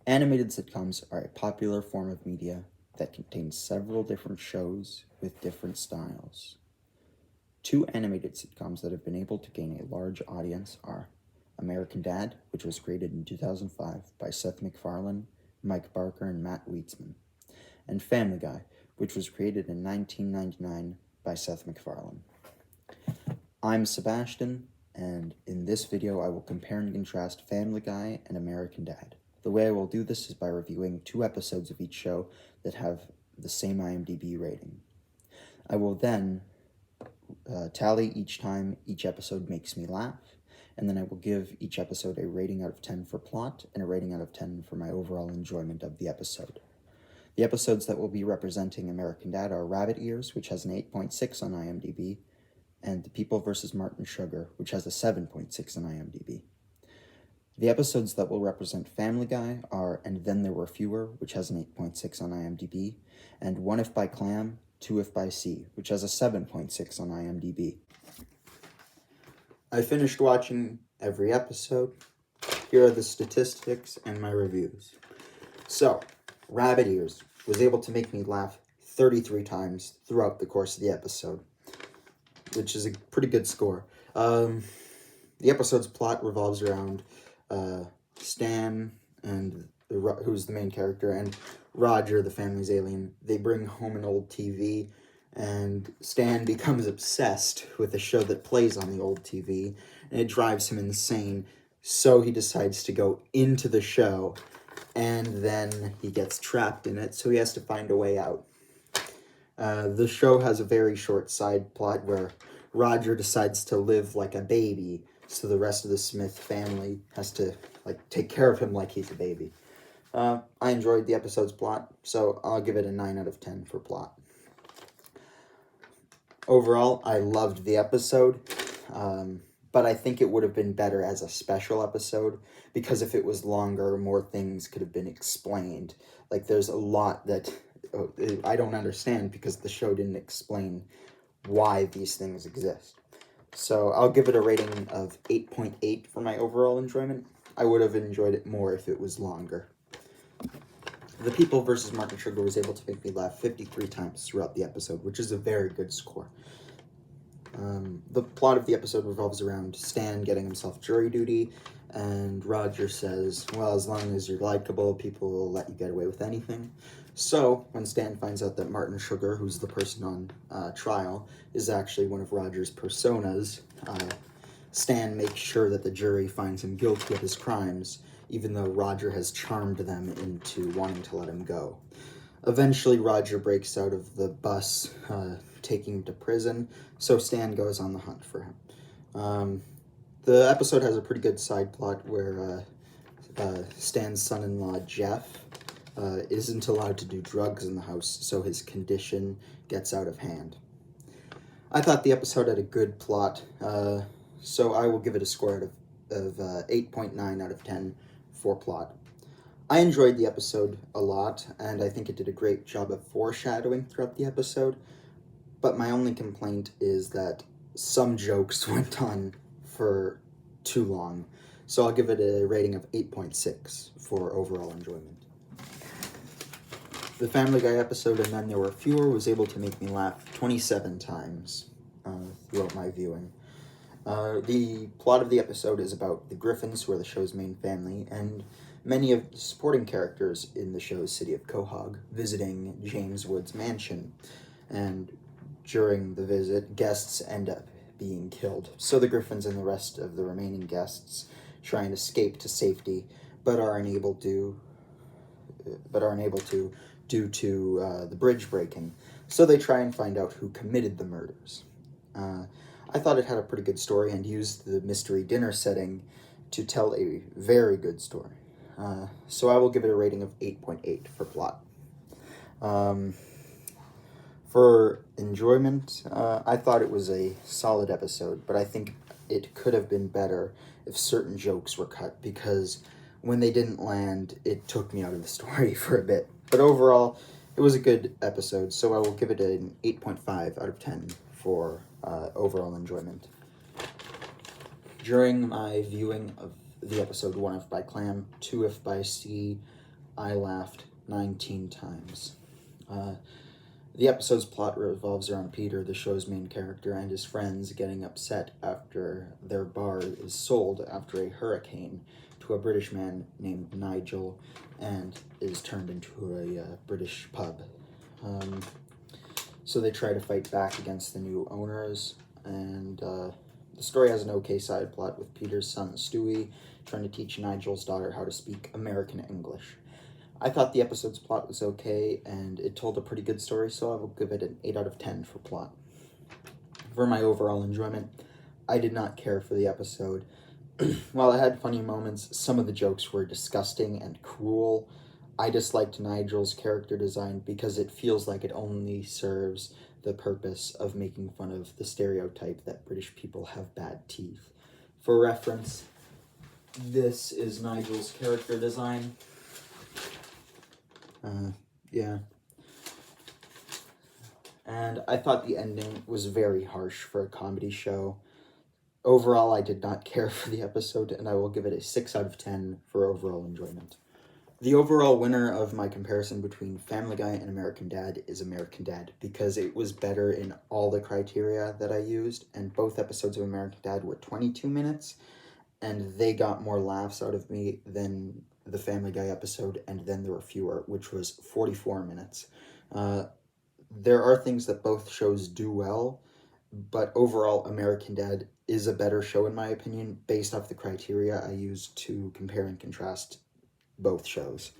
Animated sitcoms are a popular form of media that contains several different shows with different styles. Two animated sitcoms that have been able to gain a large audience are American Dad, which was created in 2005 by Seth MacFarlane, Mike Barker, and Matt Weitzman, and Family Guy, which was created in 1999 by Seth MacFarlane. I'm Sebastian, and in this video I will compare and contrast Family Guy and American Dad. The way I will do this is by reviewing 2 episodes of each show that have the same IMDb rating. I will then tally each time each episode makes me laugh, and then I will give each episode a rating out of 10 for plot and a rating out of 10 for my overall enjoyment of the episode. The episodes that will be representing American Dad are Rabbit Ears, which has an 8.6 on IMDb, and The People vs. Martin Sugar, which has a 7.6 on IMDb. The episodes that will represent Family Guy are And Then There Were Fewer, which has an 8.6 on IMDb, and One If by Clam, Two If by Sea, which has a 7.6 on IMDb. I finished watching every episode. Here are the statistics and my reviews. So, Rabbit Ears was able to make me laugh 33 times throughout the course of the episode, which is a pretty good score. The episode's plot revolves around Stan, who's the main character, and Roger, the family's alien. They bring home an old TV, and Stan becomes obsessed with the show that plays on the old TV, and it drives him insane, so he decides to go into the show, and then he gets trapped in it, so he has to find a way out. The show has a very short side plot where Roger decides to live like a baby, so the rest of the Smith family has to take care of him like he's a baby. I enjoyed the episode's plot, so I'll give it a 9 out of 10 for plot. Overall, I loved the episode, but I think it would have been better as a special episode, because if it was longer, more things could have been explained. There's a lot that I don't understand because the show didn't explain why these things exist. So I'll give it a rating of 8.8 for my overall enjoyment. I would have enjoyed it more if it was longer. The People vs. Martin Sugar was able to make me laugh 53 times throughout the episode, which is a very good score. The plot of the episode revolves around Stan getting himself jury duty, and Roger says, well, as long as you're likable, people will let you get away with anything. So, when Stan finds out that Martin Sugar, who's the person on trial, is actually one of Roger's personas, Stan makes sure that the jury finds him guilty of his crimes, even though Roger has charmed them into wanting to let him go. Eventually, Roger breaks out of the bus, taking him to prison, so Stan goes on the hunt for him. The episode has a pretty good side plot where Stan's son-in-law, Jeff, isn't allowed to do drugs in the house, so his condition gets out of hand. I thought the episode had a good plot, so I will give it a score of 8.9 out of 10 for plot. I enjoyed the episode a lot, and I think it did a great job of foreshadowing throughout the episode, but my only complaint is that some jokes went on for too long, so I'll give it a rating of 8.6 for overall enjoyment. The Family Guy episode, And Then There Were Fewer, was able to make me laugh 27 times throughout my viewing. The plot of the episode is about the Griffins, who are the show's main family, and many of the supporting characters in the show's city of Quahog visiting James Wood's mansion, and during the visit, guests end up being killed. So the Griffins and the rest of the remaining guests try and escape to safety, but are unable to due to the bridge breaking. So they try and find out who committed the murders. I thought it had a pretty good story and used the mystery dinner setting to tell a very good story. So I will give it a rating of 8.8 for plot. For enjoyment, I thought it was a solid episode, but I think it could have been better if certain jokes were cut, because when they didn't land, it took me out of the story for a bit. But overall, it was a good episode, so I will give it an 8.5 out of 10 for overall enjoyment. During my viewing of the episode One If by Clam, Two If by Sea, I laughed 19 times. The episode's plot revolves around Peter, the show's main character, and his friends getting upset after their bar is sold after a hurricane to a British man named Nigel and is turned into a British pub. So they try to fight back against the new owners, and the story has an okay side plot with Peter's son Stewie trying to teach Nigel's daughter how to speak American English. I thought the episode's plot was okay, and it told a pretty good story, so I will give it an 8 out of 10 for plot. For my overall enjoyment, I did not care for the episode. While it had funny moments, some of the jokes were disgusting and cruel. I disliked Nigel's character design because it feels like it only serves the purpose of making fun of the stereotype that British people have bad teeth. For reference, this is Nigel's character design. Yeah. And I thought the ending was very harsh for a comedy show. Overall, I did not care for the episode, and I will give it a 6 out of 10 for overall enjoyment. The overall winner of my comparison between Family Guy and American Dad is American Dad, because it was better in all the criteria that I used, and both episodes of American Dad were 22 minutes, and they got more laughs out of me than the Family Guy episode, and then there were fewer, which was 44 minutes. There are things that both shows do well, but overall, American Dad is a better show in my opinion, based off the criteria I used to compare and contrast both shows.